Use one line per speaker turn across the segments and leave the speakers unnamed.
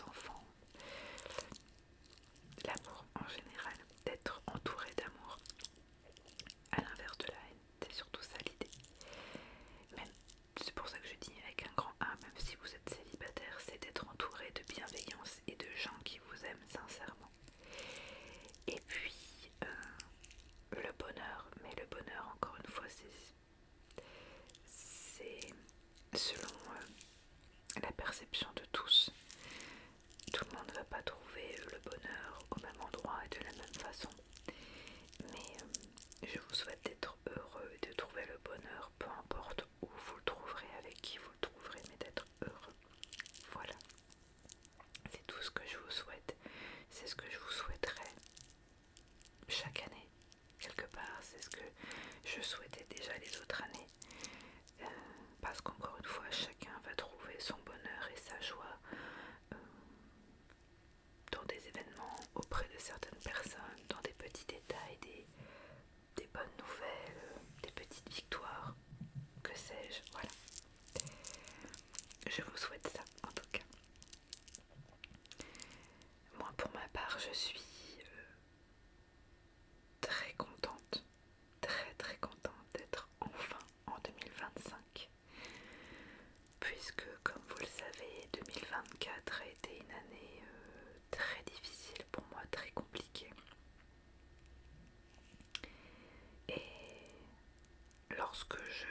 enfants, l'amour en général, d'être entouré d'amour, à l'inverse de la haine, c'est surtout ça l'idée. Même, c'est pour ça que je dis avec un grand A, même si vous êtes célibataire, c'est d'être entouré de bienveillance et de gens qui vous aiment sincèrement. Et puis, le bonheur, mais le bonheur, encore une fois, c'est selon la perception de tous. Tout le monde ne va pas trouver le bonheur au même endroit et de la même façon. Mais je vous souhaite d'être heureux et de trouver le bonheur, peu importe où vous le trouverez, avec qui vous le trouverez, mais d'être heureux. Voilà. C'est tout ce que je vous souhaite. C'est ce que je vous souhaiterais chaque année. Quelque part, c'est ce que je souhaitais déjà les autres années. Parce qu'encore une fois, chacun va trouver son bonheur et sa joie dans des événements, auprès de certaines personnes, dans des petits détails, des bonnes nouvelles, des petites victoires, que sais-je, voilà. Je vous souhaite ça en tout cas. Moi pour ma part, je suis très contente, très contente d'être enfin en 2025. Puisque comme vous le savez, 2024 a été une année très difficile pour moi, très compliquée. Et lorsque je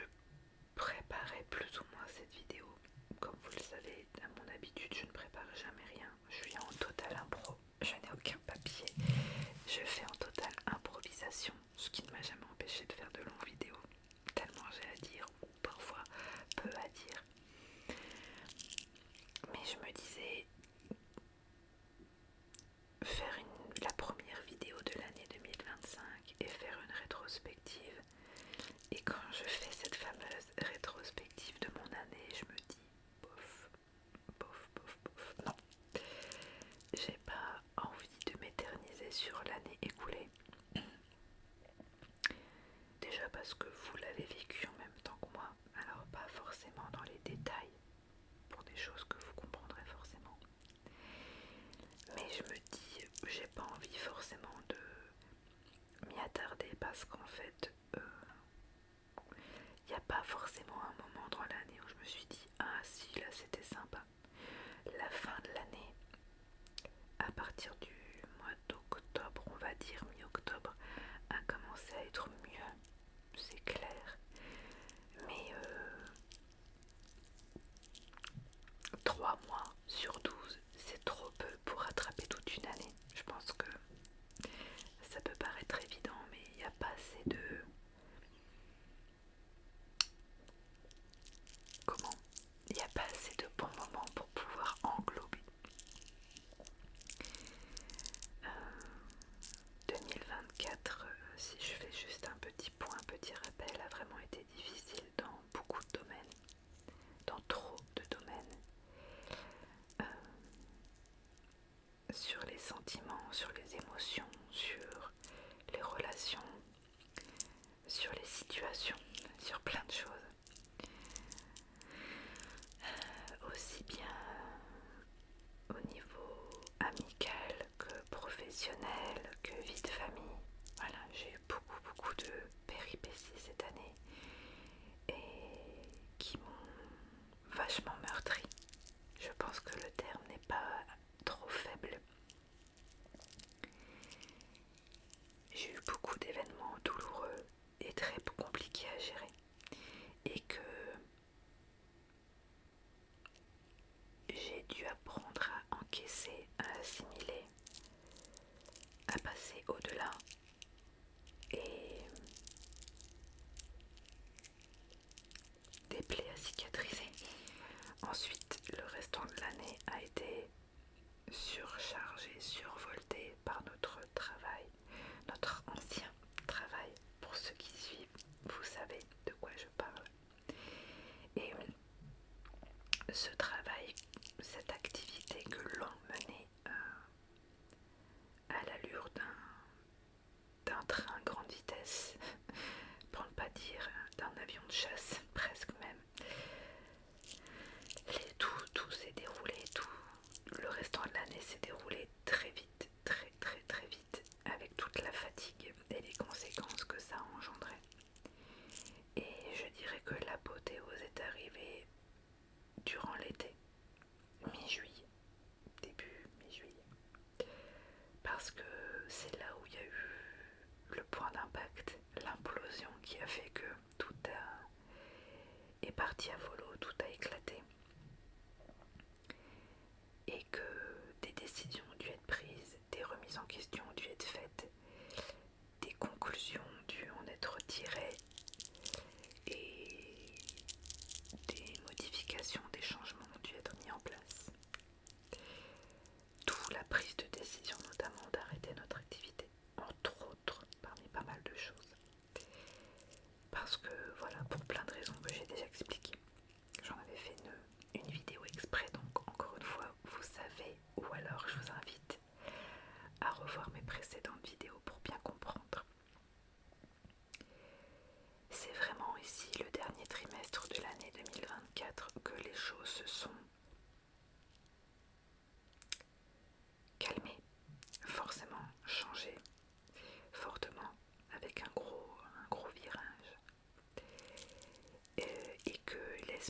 préparais plus ou moins cette vidéo, comme vous le savez, à mon habitude, je ne prépare jamais rien. Je suis en total impro, je n'ai aucun papier. Je fais en totale improvisation, ce qui ne m'a jamais empêché de faire de longues vidéos, tellement j'ai à dire ou parfois peu à dire. Mais je me disais, faire la première vidéo de l'année 2025 et faire une rétrospective. Et quand je fais cette fameuse rétrospective de mon année, je me dis bof, bof, bof, bof. Non, j'ai pas envie de m'éterniser sur l'année écoulée. Déjà parce que vous l'avez vécu en même temps que moi, alors pas forcément dans les détails, pour des choses que vous comprendrez forcément. Mais je me dis, j'ai pas envie forcément de m'y attarder parce qu'en fait, il n'y a pas forcément un moment dans l'année où je me suis dit, ah si, là c'était sympa. La fin de l'année, à partir du mois d'octobre, on va dire mi-octobre, a commencé à être mieux, c'est clair. Mais 3 mois sur 12, c'est trop peu pour rattraper toute une année. Je pense que ça peut paraître évident, mais il n'y a pas assez de... Comment? Il n'y a pas assez de bons moments pour pouvoir englober. 2024, si je fais juste un petit point, un petit rappel, a vraiment été difficile dans beaucoup de domaines, dans trop de domaines. Sur les sentiments, sur les émotions, sur les relations, sur les situations, sur plein de choses. Aussi bien au niveau amical que professionnel, que vie de famille. Voilà, j'ai eu beaucoup de péripéties cette année et qui m'ont vachement meurtri. Je pense que le terme n'est pas trop faible. J'ai eu beaucoup d'événements douloureux et très compliqués à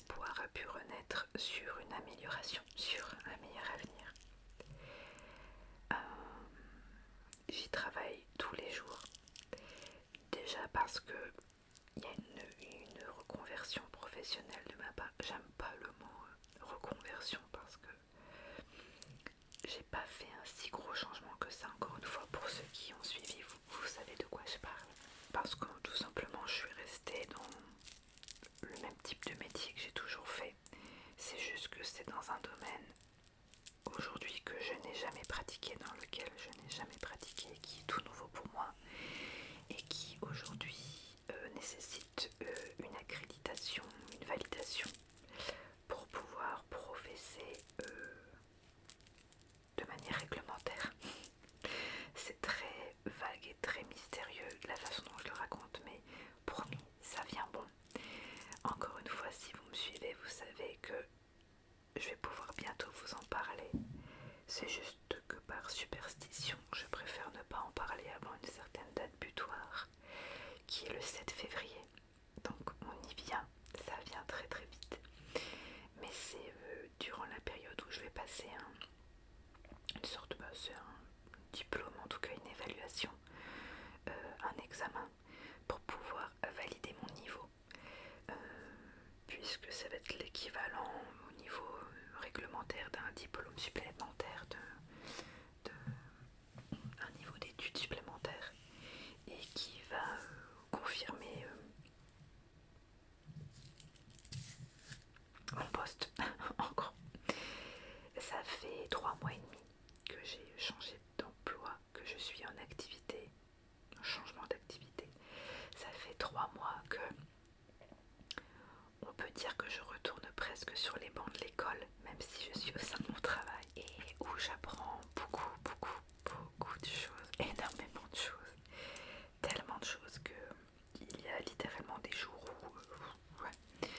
l'espoir a pu renaître sur une amélioration, sur un meilleur avenir. J'y travaille tous les jours. Déjà parce que il y a une reconversion professionnelle de ma part. J'aime pas le mot reconversion parce que j'ai pas fait un si gros changement que ça. Encore une fois, pour ceux qui ont suivi, vous savez de quoi je parle. Parce que tout simplement, je suis restée dans le même type de métier que j'ai toujours fait. C'est juste que c'est dans un domaine aujourd'hui que je n'ai jamais pratiqué, dans lequel je n'ai jamais pratiqué, qui est tout nouveau pour moi et qui aujourd'hui nécessite une accréditation, une validation pour pouvoir professer de manière réglementaire. C'est très vague et très mystérieux la façon dont je le raconte, mais promis, ça vient bon. Encore une fois, si vous me suivez, vous savez que je vais pouvoir bientôt vous en parler. C'est juste que par superstition, je préfère ne pas en parler avant une certaine date butoir, qui est le 7 février. Donc on y vient, ça vient très très vite. Mais c'est durant la période où je vais passer une sorte, c'est un diplôme, en tout cas une évaluation, un examen, pour pouvoir valider mon niveau. Puisque ça va être l'équivalent au niveau réglementaire d'un diplôme supplémentaire, d'un niveau d'études supplémentaire, et qui va confirmer mon poste. En gros, ça fait 3 mois et demi que j'ai changé d'emploi, que je suis en activité, un changement d'activité. Ça fait 3 mois que on peut dire que je retourne presque sur les bancs de l'école, même si je suis au sein de mon travail et où j'apprends beaucoup de choses, énormément de choses, tellement de choses que il y a littéralement des jours où, ouais,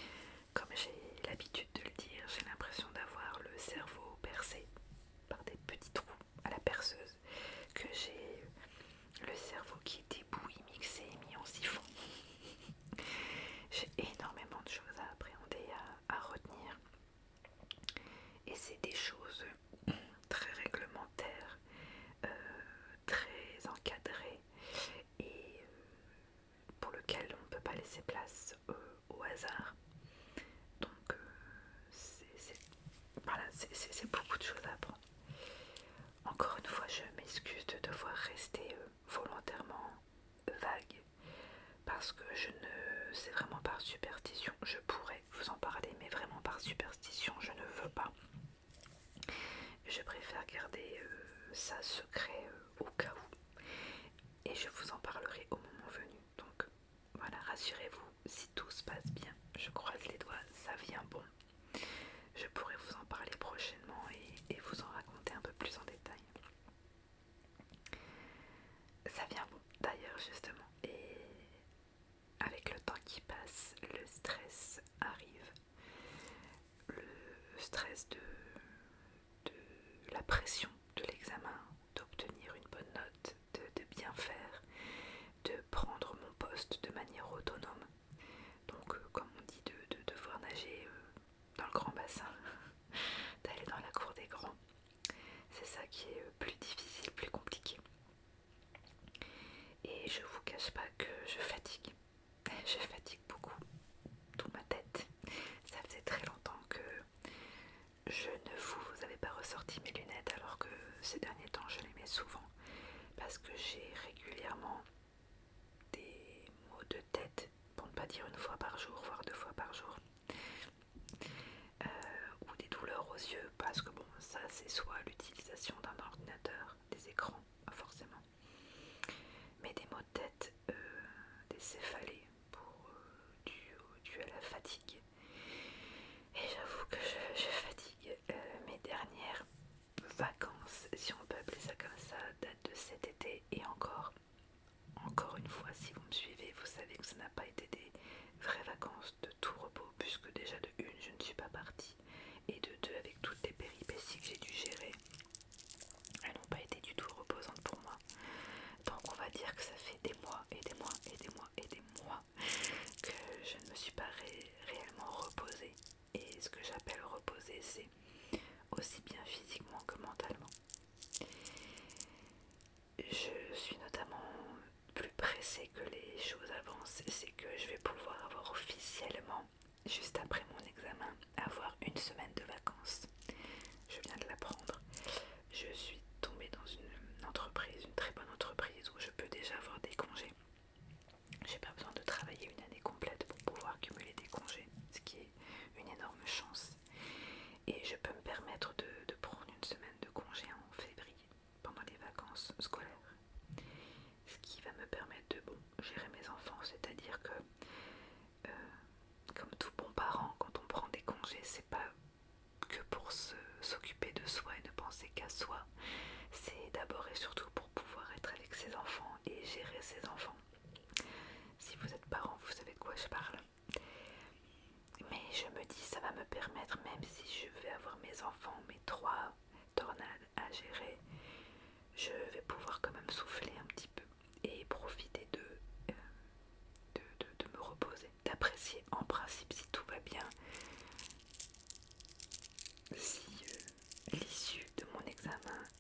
comme j'ai l'habitude de le dire, j'ai l'impression d'avoir le cerveau percé par des petits trous à la perceuse, que j'ai le cerveau qui est débouillé, mixé et mis en siphon. J'ai énormément de choses à appréhender, à retenir, et c'est des choses très réglementaires, très encadrées, et pour lesquelles on ne peut pas laisser place au hasard. Donc voilà, c'est beaucoup de choses à apprendre. Encore une fois, je m'excuse de devoir rester volontairement vague, parce que c'est vraiment par superstition. Je pourrais vous en parler, mais vraiment par superstition, je ne veux pas. Je préfère garder ça secret au cas où, et je vous en parlerai au moment venu. Donc voilà, rassurez-vous, si tout se passe bien, je croise les doigts, ça vient bon. Je pourrai vous en parler prochainement et vous en raconter un peu plus en détail. Ça vient bon d'ailleurs, justement, et avec le temps qui passe, le stress arrive, le stress de la pression de l'examen, d'obtenir une bonne note,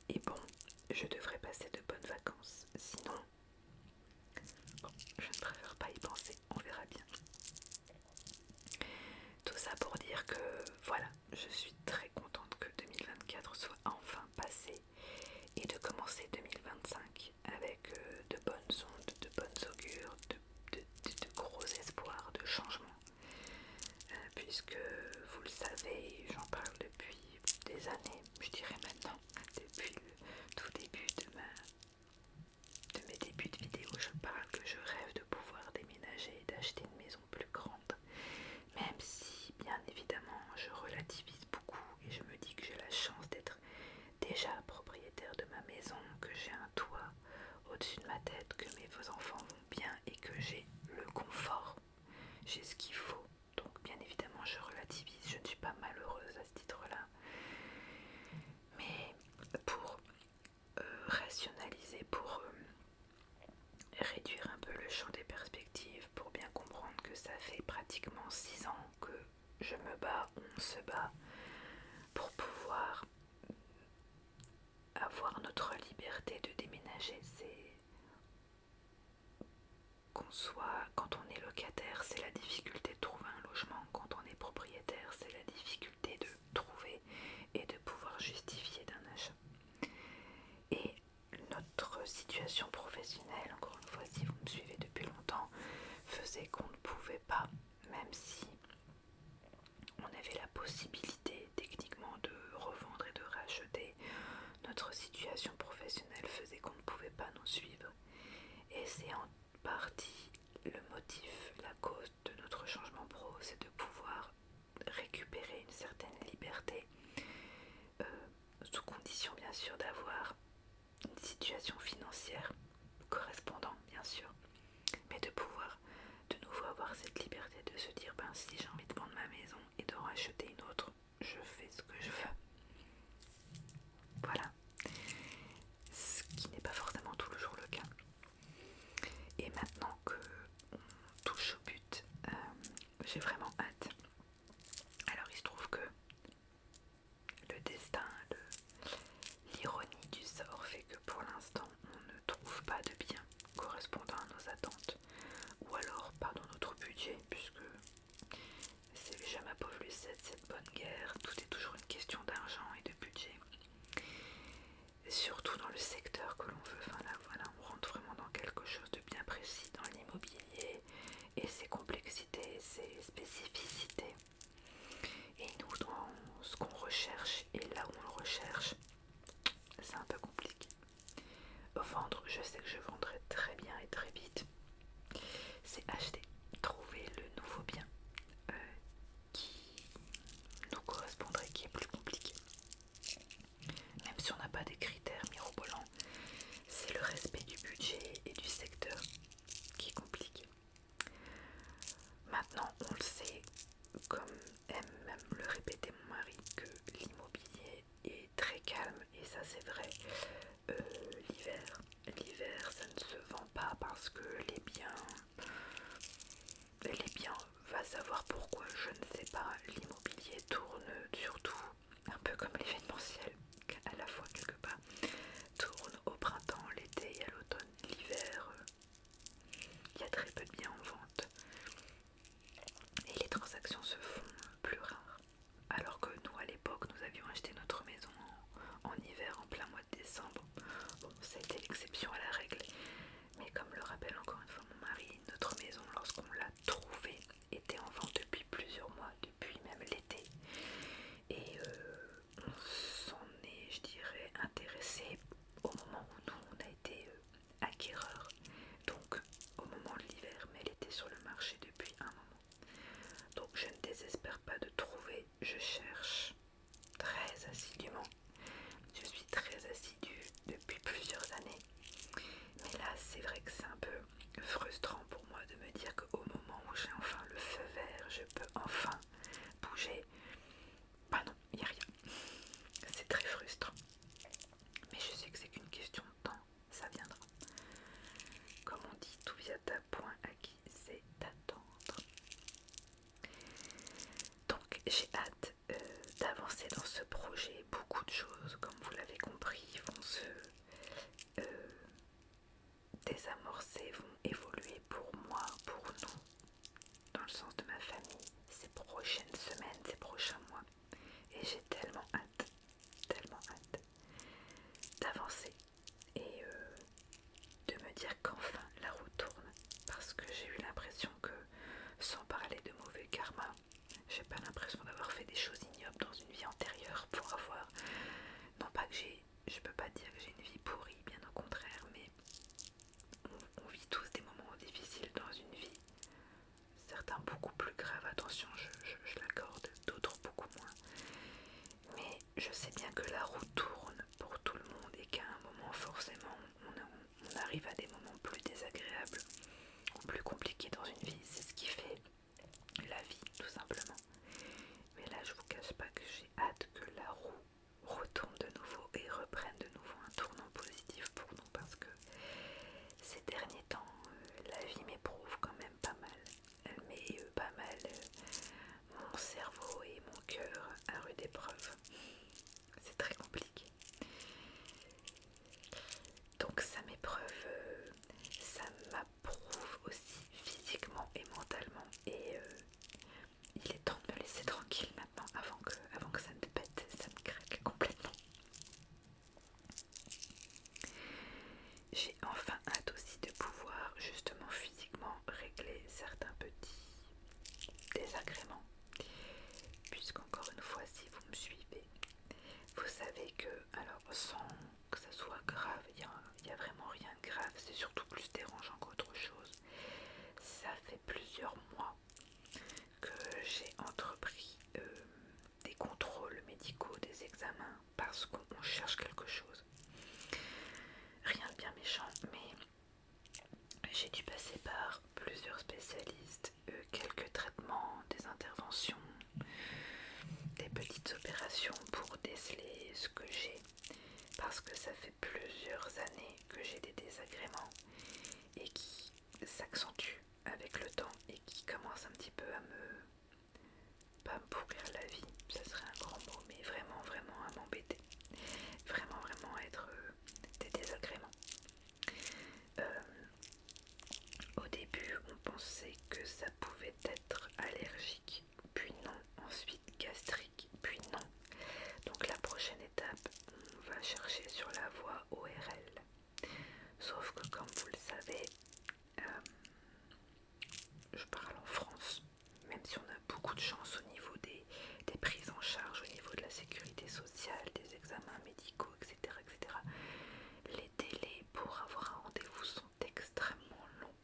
Et bon, je devrais passer de bonnes vacances. Sinon, bon, je ne préfère pas y penser, on verra bien. Tout ça pour dire que voilà, je suis très contente que 2024 soit enfin passé et de commencer 2025 avec de bonnes ondes, de bonnes augures, de gros espoirs de changement. Puisque vous le savez, j'en parle depuis des années, je dirais maintenant, depuis le tout début de mes débuts de vidéo, je parle que je rêve de pouvoir déménager et d'acheter une maison plus grande. Même si, bien évidemment, je relativise beaucoup et je me dis que j'ai la chance d'être déjà propriétaire de ma maison, que j'ai un toit au-dessus de ma tête, que mes enfants vont bien et que j'ai le confort, j'ai ce qu'il faut. Donc bien évidemment je relativise, je ne suis pas malheureuse à ce titre-là. Mais pour rationaliser, pour réduire un peu le champ des perspectives, pour bien comprendre que ça fait pratiquement 6 ans que je me bats, on se bat pour pouvoir avoir notre liberté de déménager. C'est quand on est locataire, c'est la difficulté de trouver un logement. Quand on est propriétaire, c'est la difficulté de trouver et de pouvoir justifier d'un achat. Et notre situation professionnelle, encore une fois, si vous me suivez depuis longtemps, faisait qu'on ne pouvait pas, même si on avait la possibilité techniquement de revendre et de racheter, notre situation professionnelle faisait qu'on ne pouvait pas nous suivre. Et c'est en partie le motif, la cause de notre changement pro, c'est de pouvoir récupérer une certaine liberté, sous condition bien sûr d'avoir une situation financière correspondant bien sûr, mais de pouvoir de nouveau avoir cette liberté de se dire si j'ai envie de vendre ma maison et d'en racheter une autre, je fais ce que je veux. Voilà, ce qui n'est pas forcément tout le jour le cas. Et maintenant que on touche au but, j'ai vraiment hâte. Alors il se trouve que le destin, l'ironie du sort fait que pour l'instant on ne trouve pas de bien correspondant à nos attentes, ou alors pas dans notre budget, puisque c'est jamais ma pauvre Lucette, cette bonne guerre, tout est toujours une question d'argent et de budget. Et surtout dans le secteur que l'on veut, enfin là voilà, on rentre vraiment dans quelque chose de bien précis dans l'immobilier et ses complexités, ses spécificités. Et nous, dans ce qu'on recherche et là où on le recherche, c'est un peu compliqué. Vendre, je sais que je vendrai très bien et très vite. C'est acheter, trouver le nouveau bien qui nous correspondrait, qui est plus compliqué. Même si on n'a pas des critères mirobolants, c'est le respect du budget et du secteur qui est compliqué. Maintenant, on le sait, comme aime même le répéter mon mari, que l'immobilier est très calme, et ça c'est vrai. L'hiver ça ne se vend pas parce que les biens, va savoir pourquoi, je ne sais pas, l'immobilier tourne surtout, un peu comme l'événementiel, à la fois quelque part, tourne au printemps, l'été et à l'automne. L'hiver, il y a très peu de biens en vente et les transactions se font plus rares. Alors que nous, à l'époque, nous avions acheté notre maison en hiver, en plein mois de décembre. Bon, ça a été l'exception à la règle. Mais comme le rappelle encore une fois mon mari, notre maison, lorsqu'on l'a trouvée, était en vente depuis plusieurs mois, depuis même l'été. Et on s'en est, je dirais, intéressé au moment où nous, on a été acquéreurs. Donc au moment de l'hiver, mais elle était sur le marché depuis un moment. Donc je ne désespère pas de trouver, je cherche très assidûment. Je suis très assidue depuis plusieurs années. Mais là, c'est vrai que c'est un peu frustrant pour moi de me dire qu'au moment où j'ai enfin le feu vert, je peux enfin bouger. Bah non, il n'y a rien. C'est très frustrant. Mais je sais que c'est qu'une question de temps, ça viendra. Comme on dit, tout vient à point acquis, c'est attendre. Donc j'ai hâte beaucoup plus graves, attention, je l'accorde, d'autres beaucoup moins. Mais je sais bien que la roue tourne pour tout le monde et qu'à un moment forcément on arrive à des moments plus désagréables ou plus compliqués dans une vie. C'est ce qui fait la vie tout simplement. Mais là je vous cache pas que j'ai hâte que la roue retourne de nouveau et reprenne de nouveau un tournant positif pour nous, parce que ces derniers temps la vie m'éprouve quand même pas mal. Elle met pas mal mon cerveau et mon cœur à rude épreuve. C'est très compliqué. Donc ça m'éprouve, ça m'approuve aussi physiquement et mentalement. Et il est temps de me laisser tranquille maintenant avant que ça me pète, ça me craque complètement. J'ai enfin hâte aussi de pouvoir justement physiquement régler certains petits désagréments. Puisqu'encore une fois, si vous me suivez, vous savez que, alors sans que ça soit grave, il n'y a vraiment rien de grave, c'est surtout plus dérangeant qu'autre chose. Ça fait plusieurs mois que j'ai entrepris des contrôles médicaux, des examens, parce qu'on cherche quelque chose. Rien de bien méchant, mais j'ai dû passer par plusieurs spécialistes, quelques traitements, des interventions, des petites opérations pour déceler ce que j'ai, parce que ça fait plusieurs années que j'ai des désagréments et qui s'accentuent avec le temps et qui commencent un petit peu à pas me pourrir la vie, ça serait un grand mot, mais vraiment à m'embêter, vraiment à être des désagréments. Au début on pensait que ça pouvait être allergique, puis non, ensuite gastrique, puis non. Donc la prochaine étape, on va chercher sur la voie ORL. Sauf que comme vous le savez, je parle en France, même si on a beaucoup de chance au niveau des prises en charge, au niveau de la sécurité sociale, des examens médicaux, etc. Les délais pour avoir un rendez-vous sont extrêmement longs.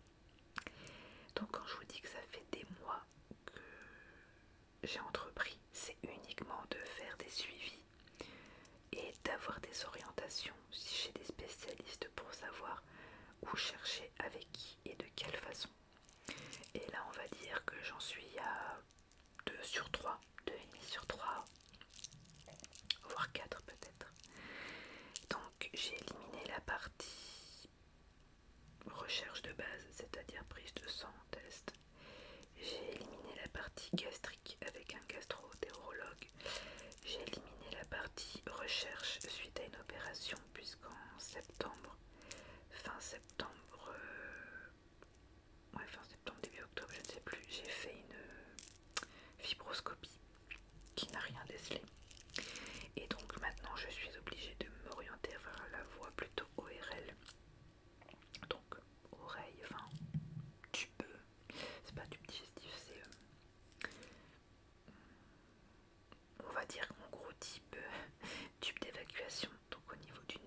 Donc quand je vous dis que ça fait des mois que j'ai entrepris, c'est uniquement de faire des suivis et d'avoir des orientations chez des spécialistes pour savoir où chercher, avec qui et de quelle façon. Et là on va dire que j'en suis à 2 sur 3, 2,5 sur 3, voire 4 peut-être. Donc j'ai éliminé la partie recherche de base, c'est-à-dire prise de sang, test. J'ai éliminé la partie gastrique avec un gastro-entérologue. J'ai éliminé la partie recherche suite à une opération, puisqu'en septembre, fin septembre, début octobre, je ne sais plus, j'ai fait une fibroscopie qui n'a rien décelé. Et donc maintenant je suis obligée de m'orienter vers la voie plutôt ORL. Donc oreille, enfin tube, c'est pas tube digestif, c'est on va dire en gros type tube d'évacuation, donc au niveau du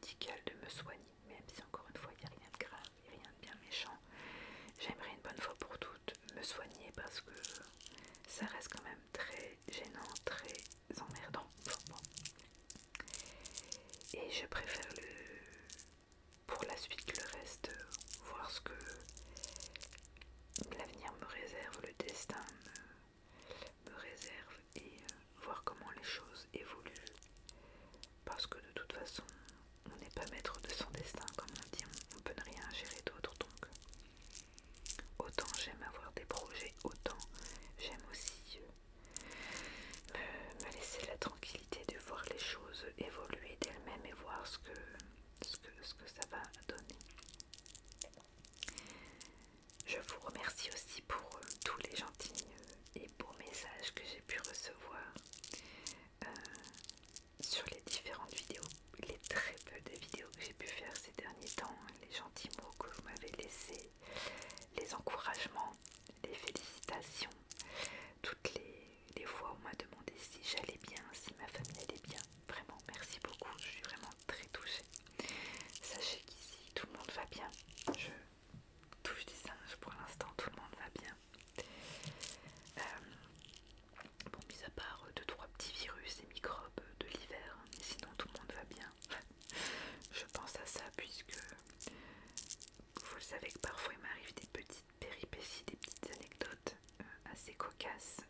radical de me soigner, même si encore une fois il n'y a rien de grave et rien de bien méchant. J'aimerais une bonne fois pour toutes me soigner parce que ça reste quand même très gênant, très emmerdant. Enfin, bon. Et je préfère pour la suite le reste, voir ce que l'avenir me réserve, le destin me réserve et voir comment les choses évoluent. Parce que de toute façon, on n'est pas maître de son destin, comme on dit, on peut ne rien gérer d'autre. Donc, autant j'aime avoir des projets, autant j'aime aussi me laisser la tranquillité de voir les choses évoluer d'elles-mêmes et voir ce que ça va donner. Je vous remercie aussi pour tous les gentils et beaux messages que j'ai pu recevoir sur les différentes vidéos, les très peu de vidéos que j'ai pu faire ces derniers temps, les gentils mots que vous m'avez laissés, les encouragements, les félicitations, toutes les fois où on m'a demandé si j'allais bien, si ma famille allait bien. Vraiment, merci beaucoup, je suis vraiment très touchée. Sachez qu'ici, tout le monde va bien. Je touche du singe, pour l'instant, tout le monde va bien. Bon, mis à part 2-3 petits virus et microbes de l'hiver, mais sinon tout le monde va bien. Je pense à ça puisque vous le savez que parfois il m'arrive des petites péripéties, des petites anecdotes assez cocasses,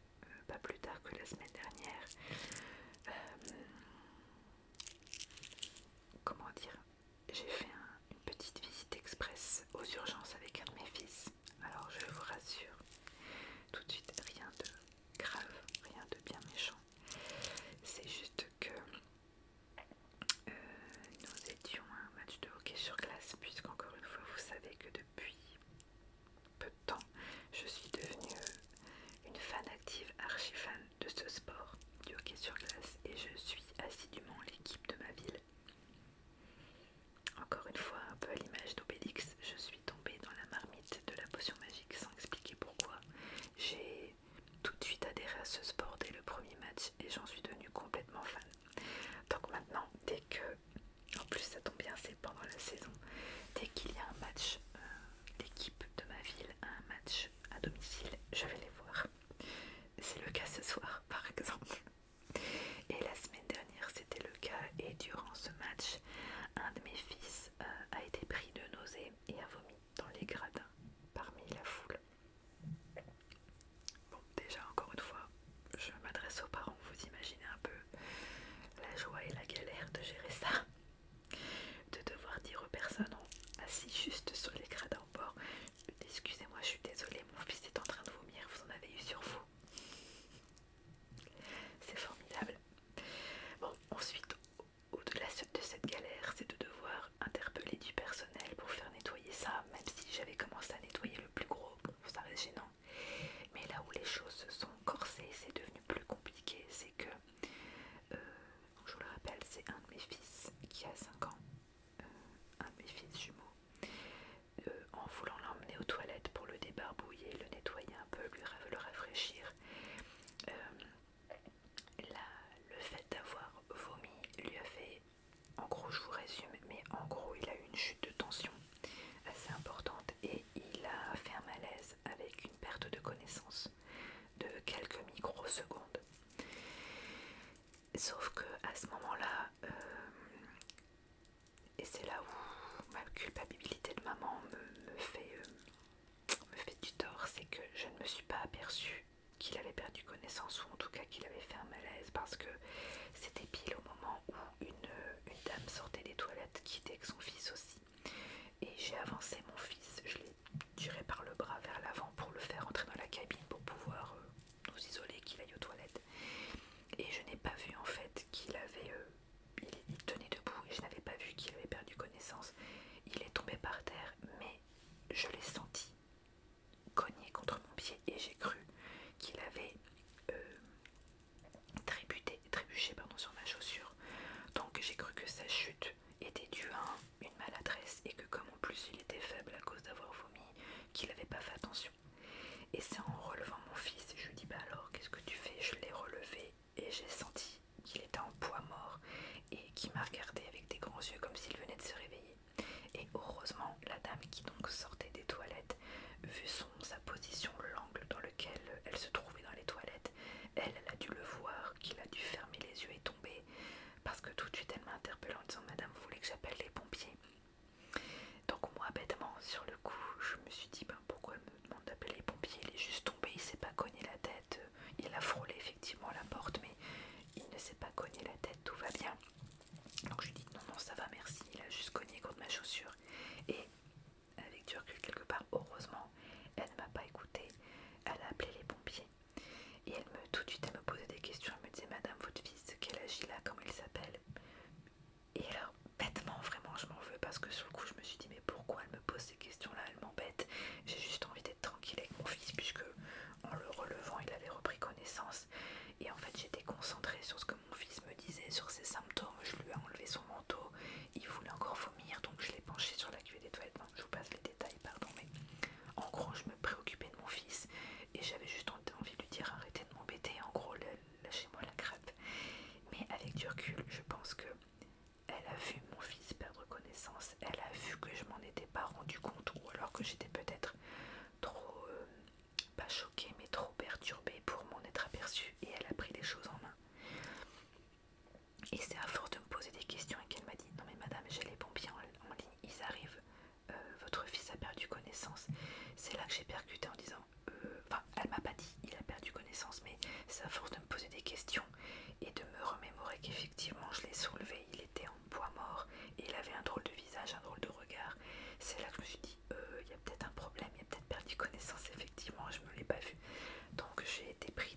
pas plus tard que la semaine dernière. Comment dire, j'ai fait une petite visite express aux urgences avec un de mes fils. Alors je vous rassure, tout de suite rien de grave, rien de bien méchant. C'est juste que nous étions à un match de hockey sur glace, puisqu'encore une fois vous savez que depuis peu de temps je suis devenue une fan active, archi fan de ce sport du hockey sur glace, et je suis assidûment l'équipe de ma ville. Encore une fois, un peu à l'image d'Obélix, je suis tombée dans la marmite de la potion magique sans expliquer pourquoi. J'ai tout de suite adhéré à ce sport dès le premier match et j'en suis devenue complètement fan. Donc maintenant, dès que, en plus ça tombe bien, c'est pendant la saison, dès qu'il y a un match, l'équipe de ma ville a un match à domicile, je vais les voir. C'est le cas ce soir par exemple. Et la semaine dernière c'était le cas, et durant ce match, un de mes fils a été pris de nausées et a vomi dans les gradins parmi la foule. Bon, déjà encore une fois, je m'adresse aux parents, vous imaginez un peu la joie et la galère de gérer ça, de devoir dire aux personnes assis juste sur les gradins au bord: excusez-moi, je suis désolée, mon fils est en train de vomir, vous en avez eu sur vous. C'est formidable. Bon, ensuite, au-delà de cette galère, c'est de devoir interpeller du personnel pour faire nettoyer ça, même si j'avais commencé à nettoyer le plus gros, bon, ça reste gênant. Mais là où les choses se sont corsées, c'est devenu plus compliqué, c'est que, je vous le rappelle, c'est un de mes fils qui a 5 ans, un de mes fils jumeaux, en voulant l'emmener aux toilettes pour le débarbouiller, le nettoyer un peu, le rafraîchir, le fait d'avoir vomi lui a fait, en gros je vous résume, mais en gros il a eu une chute de tension assez importante et il a fait un malaise avec une perte de connaissance de quelques microsecondes. Sauf que à ce moment-là, et c'est là où ma culpabilité de maman me fait du tort, c'est que je ne me suis pas aperçue qu'il avait perdu connaissance, ou en tout cas qu'il avait fait un malaise, parce que c'était pile au moment où une dame sortait des toilettes qui était avec son fils aussi. Et j'ai avancé mon fils, je l'ai tiré par le bras vers l'avant pour le faire entrer dans la cabine pour pouvoir nous isoler, qu'il aille aux toilettes. Et je n'ai pas vu en fait qu'il avait... il tenait debout et je n'avais pas vu qu'il avait perdu connaissance. Il est tombé par terre, mais je l'ai senti cogné contre mon pied et j'ai cru qu'il avait trébuché sur ma chaussure. Donc j'ai cru que sa chute était due à une maladresse et que comme en plus il était faible à cause d'avoir vomi, qu'il n'avait pas fait attention. Et c'est en relevant mon fils, je lui dis: bah alors qu'est-ce que tu fais? Je l'ai relevé et j'ai senti qu'il était en poids mort et qu'il m'a regardé avec des grands yeux comme s'il venait heureusement, la dame qui donc sortait des toilettes, vu sa position, l'angle dans lequel elle se trouvait dans les toilettes, elle a dû le voir, qu'il a dû fermer les yeux et tomber, parce que tout de suite elle m'a interpellée en disant madame, vous voulez que j'appelle les pompiers? Donc moi bêtement sur le coup je me suis dit pourquoi elle me demande d'appeler les pompiers, il est juste tombé, il s'est pas cogné la tête, il a frôlé effectivement la porte mais il ne s'est pas cogné la tête, tout va bien. Donc je lui dis non ça va merci, il a juste cogné contre ma chaussure. Et avec du recul quelque part, heureusement elle ne m'a pas écouté, elle a appelé les pompiers. Et tout de suite elle me posait des questions, elle me disait madame votre fils, quel âge il a, comment il s'appelle? Et alors bêtement vraiment je m'en veux parce que sur le coup je me suis dit mais pourquoi elle me pose ces questions là, elle m'embête, j'ai juste envie d'être tranquille avec mon fils puisque en le relevant il avait repris connaissance. Et en fait j'étais concentrée sur ce que mon fils me disait, sur ses symptômes, je lui ai enlevé son manteau, il voulait encore vomir donc je l'ai penché sur la cuvée des toilettes, non, je vous passe les détails pardon mais en gros je me préoccupais de mon fils et j'avais juste envie de lui dire arrêtez de m'embêter, en gros lâchez-moi la crêpe. Mais avec du recul je pense que elle a vu mon fils perdre connaissance, elle a vu que je m'en étais pas rendu compte ou alors que j'étais peut-être trop, pas choquée mais trop perturbée pour m'en être aperçue et elle a pris les choses en main. Et c'est à force de me poser des questions et qu'elle m'a dit non mais madame j'ai les pompiers en ligne, ils arrivent, votre fils a perdu connaissance. C'est là que j'ai percuté en disant, enfin elle m'a pas dit il a perdu connaissance mais c'est à force de me poser des questions et de me remémorer qu'effectivement je l'ai soulevé, il était en poids mort et il avait un drôle de visage, un drôle de regard. C'est là que je me suis dit il y a peut-être un problème, il a peut-être perdu connaissance effectivement, je me l'ai pas vu. Donc j'ai été pris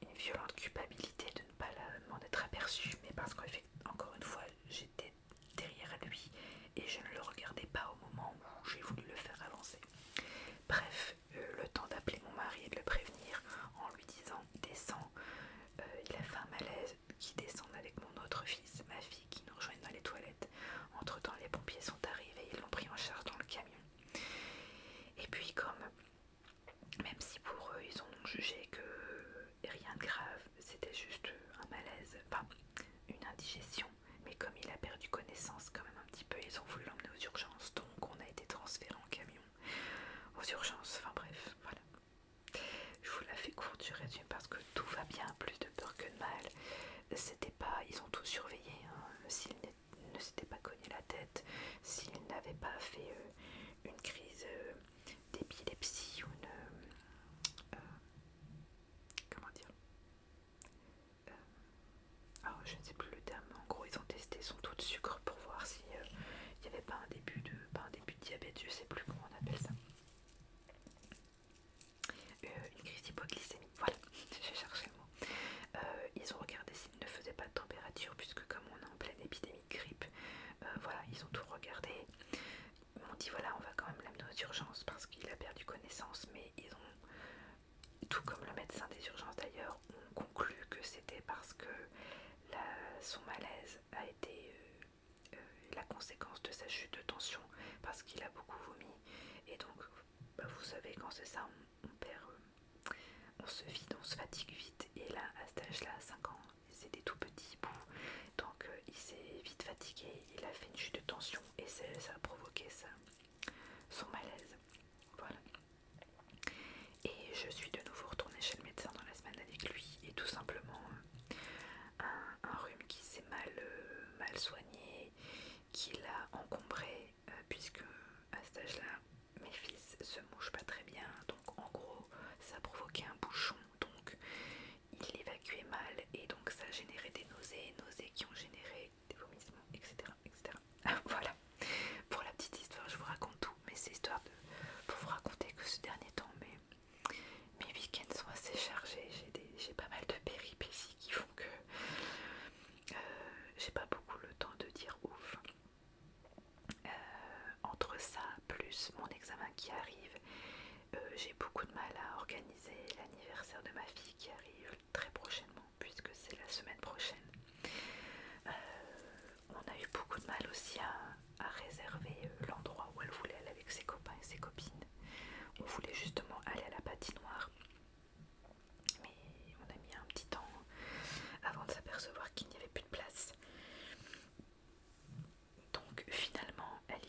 une violente culpabilité de ne pas m'en être aperçue, mais parce qu'encore une fois j'étais derrière lui et je ne le regardais pas au moment où j'ai voulu le faire avancer. Bref, le temps d'appeler mon mari et de le prévenir en lui disant descends, il a fait un malaise, qui descende avec mon autre fils, ma fille qui nous rejoignent dans les toilettes. Entre temps les pompiers sont arrivés, ils l'ont pris en charge dans le camion. Et puis comme, même si pour eux ils ont jugé que rien de grave, c'était juste un malaise, enfin une indigestion, mais comme il a perdu connaissance quand même un petit peu, ils ont voulu l'emmener aux urgences, donc on a été transféré en camion aux urgences, enfin bref, voilà. Je vous la fais courte, je résume parce que tout va bien, plus de peur que de mal. C'était pas, ils ont tout surveillé, hein. S'il ne s'était pas cogné la tête, s'il n'avait pas fait une crise d'épilepsie ou comment dire, alors je ne sais plus le terme, en gros ils ont testé son taux de sucre pour voir si il n'y avait pas un début de diabète, je sais plus comment on appelle ça. Une crise d'hypoglycémie, voilà, j'ai cherché le mot. Ils ont regardé s'il ne faisait pas de température, puisque comme on est en pleine épidémie de grippe, voilà, ils ont tout regardé. Ils m'ont dit voilà, on va quand même l'amener aux urgences parce qu'il a perdu connaissance, mais ils ont, tout comme le médecin des urgences d'ailleurs, ont conclu que c'était parce que son malaise a été la conséquence de sa chute de tension, parce qu'il a beaucoup vomi. Et donc, vous savez, quand c'est ça, on perd, on se vide, on se fatigue vite. Et là, à cet âge-là, à 5 ans, c'est des tout petits bouts. Donc, il s'est vite fatigué, il a fait une chute de tension et ça a provoqué son malaise. Voilà. Et je suis de nouveau retournée chez le médecin dans la semaine avec lui. Et tout simplement, un rhume qui s'est mal soigné, qui l'a encombré, puisque à cet âge-là, mes fils se mouchent pas très bien, donc en gros, ça a provoqué un bouchon, donc il évacuait mal, et donc ça a généré des nausées qui ont généré des vomissements, etc. etc. Voilà, pour la petite histoire, je vous raconte tout, mais c'est histoire pour vous raconter que ce dernier temps, mes week-ends sont assez chargés, j'ai pas mal de péripéties qui font que j'ai pas beaucoup le temps de dire ouf. Entre ça, plus mon examen qui arrive, j'ai beaucoup de mal à organiser l'anniversaire de ma fille qui arrive très prochainement, puisque c'est la semaine prochaine. On a eu beaucoup de mal aussi à réserver l'endroit où elle voulait aller avec ses copains et ses copines. On voulait justement aller à la patinoire, mais on a mis un petit temps avant de s'apercevoir qu'il n'y avait plus de place. Donc finalement elle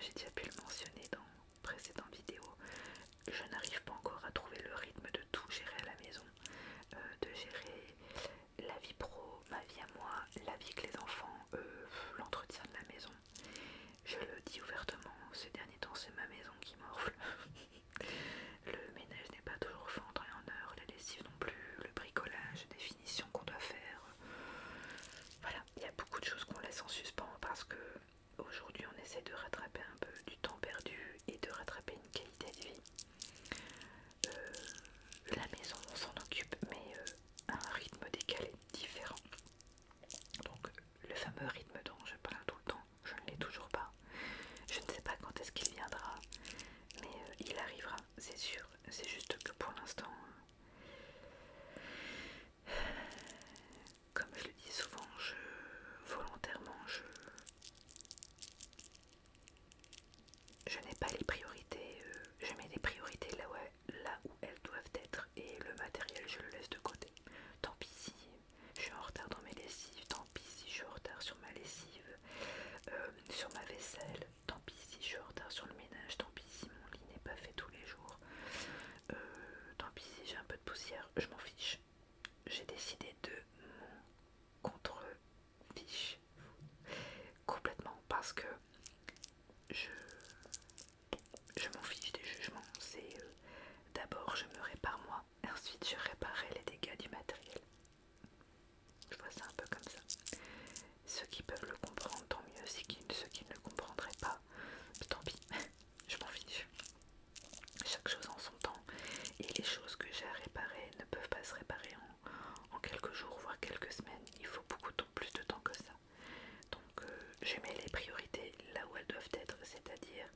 j'ai déjà pu le mentionner dans précédentes vidéos, je n'arrive pas encore à trouver le rythme de tout gérer à la maison, de gérer la vie pro, ma vie à moi, la vie avec les enfants, l'entretien de la maison. Je le dis ouvertement, ces derniers temps c'est ma maison qui morfle. Le ménage n'est pas toujours fait en temps et en heure, la lessive non plus, le bricolage, des finitions qu'on doit faire. Voilà, il y a beaucoup de choses qu'on laisse en suspens parce que aujourd'hui on essaie de rattraper un peu du temps perdu et de rattraper une qualité de vie. La maison on s'en occupe mais à un rythme décalé, différent. Donc le fameux rythme dont je parle tout le temps, je ne l'ai toujours pas. Je ne sais pas quand est-ce qu'il viendra, mais il arrivera, c'est sûr. C'est juste que pour l'instant, comme je le dis souvent, volontairement, je n'ai pas les priorités. Je mets les priorités là où elles doivent être et le matériel, je le laisse de côté. Tant pis si je suis en retard dans mes lessives, tant pis si je suis en retard sur ma lessive, sur ma vaisselle, tant pis si je suis en retard sur le ménage, tant pis si mon lit n'est pas fait tous les jours, tant pis si j'ai un peu de poussière, je m'en fiche. J'ai décidé de mon contre-fiche complètement parce que je m'en fiche des jugements. C'est d'abord je me répare moi, et ensuite je réparerai les dégâts du matériel. Je vois ça un peu comme ça. Ceux qui peuvent le comprendre, tant mieux. Ceux qui ne le comprendraient pas, tant pis, je m'en fiche. Chaque chose en son temps, et les choses que j'ai à réparer ne peuvent pas se réparer en quelques jours, voire quelques semaines. Il faut beaucoup plus de temps que ça. Donc je mets les priorités là où elles doivent être, c'est-à-dire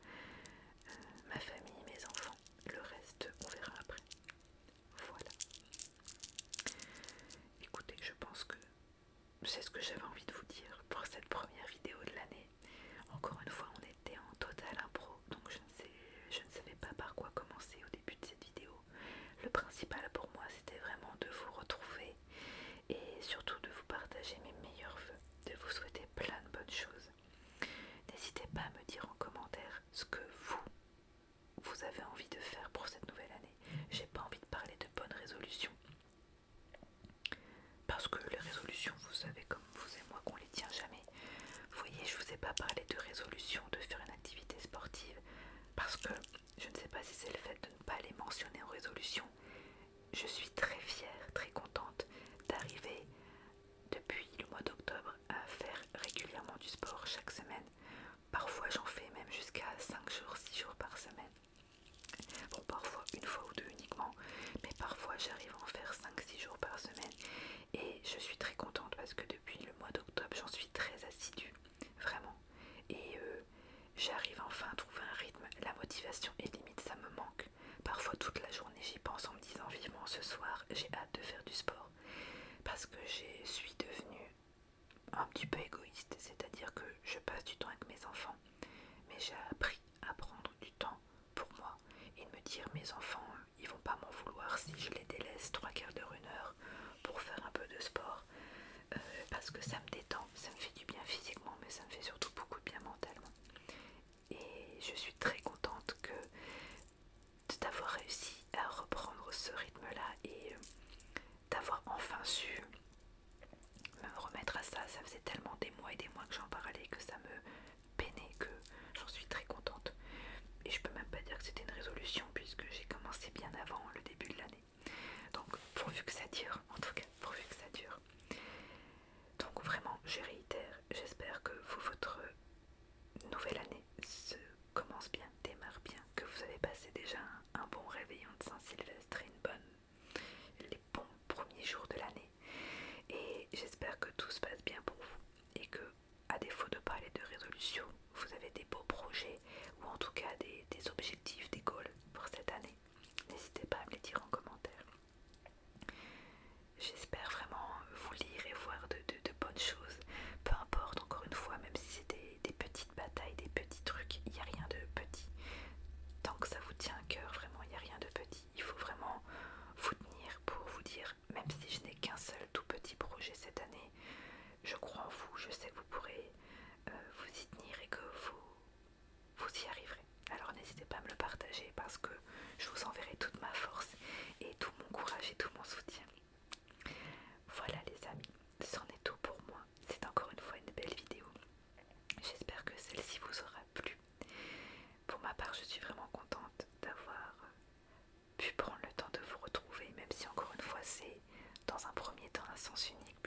ma famille, mes enfants. Le reste, on verra après. Voilà. Écoutez, je pense que c'est ce que j'avais envie de vous dire pour cette première vidéo de l'année. Encore une fois, on était en total impro, donc je ne savais pas par quoi commencer au début de cette vidéo. Le principal pour moi, c'était vraiment de vous retrouver et surtout de vous partager mes meilleurs vœux, de vous souhaiter plein de bonnes choses. N'hésitez pas à me dire en commentaire ce que vous avez envie de faire pour cette nouvelle année. J'ai pas envie de parler de bonnes résolutions, parce que les résolutions, vous savez comme vous et moi qu'on les tient jamais. Vous voyez, je vous ai pas parlé de résolution de faire une activité sportive, parce que je ne sais pas si c'est le fait de ne pas les mentionner en résolution. Je suis très fière, très contente d'arriver depuis le mois d'octobre à faire régulièrement du sport chaque semaine. Parfois j'en fais même jusqu'à 5 jours, 6 jours par semaine. Bon, parfois une fois ou deux uniquement, mais parfois j'arrive à en faire 5-6 jours par semaine. Et je suis très contente parce que depuis le mois d'octobre, j'en suis très assidue, vraiment. Et j'arrive enfin à trouver un rythme. La motivation est limite, ça me manque. Parfois toute la journée j'y pense en me disant vivement ce soir, j'ai hâte de faire du sport. Parce que je suis devenue un petit peu égoïste, c'est-à-dire que je passe du temps avec mes enfants. Mais j'ai appris à prendre du temps pour moi et de me dire mes enfants, ils vont pas m'en vouloir si je les délaisse 3/4 d'heure, 1 heure pour faire un peu de sport, parce que ça me détend, ça me fait du bien physiquement, mais ça me fait surtout beaucoup de bien mentalement. Et je suis très contente d'avoir réussi à reprendre ce rythme-là et d'avoir enfin su me remettre à ça. Ça faisait tellement des mois et des mois que j'en parlais que ça me peinait, que j'en suis très contente. Et je peux même pas dire que c'était une résolution puisque j'ai commencé bien avant le début de l'année. Donc pourvu que ça dure, en tout cas pourvu que ça dure. Donc vraiment je réitère, j'espère que votre nouvelle année se commence bien, démarre bien, que vous avez passé déjà un bon réveillon de Saint-Sylvestre et les bons premiers jours de l'année. Et j'espère que tout se passe bien pour vous et que, à défaut de parler de résolution, vous avez des beaux projets ou en tout cas des objectifs, des goals pour cette année. N'hésitez pas à me les dire en commentaire. J'espère vraiment vous lire et voir de bonnes choses. Peu importe, encore une fois, même si c'est des petites batailles, des petits trucs, il n'y a rien de petit. Tant que ça vous tient à cœur, vraiment, il n'y a rien de petit. Il faut vraiment vous tenir pour vous dire, même si je n'ai qu'un seul tout petit projet cette année, je crois en vous, je sais que vous pourrez vous y tenir et que vous sens unique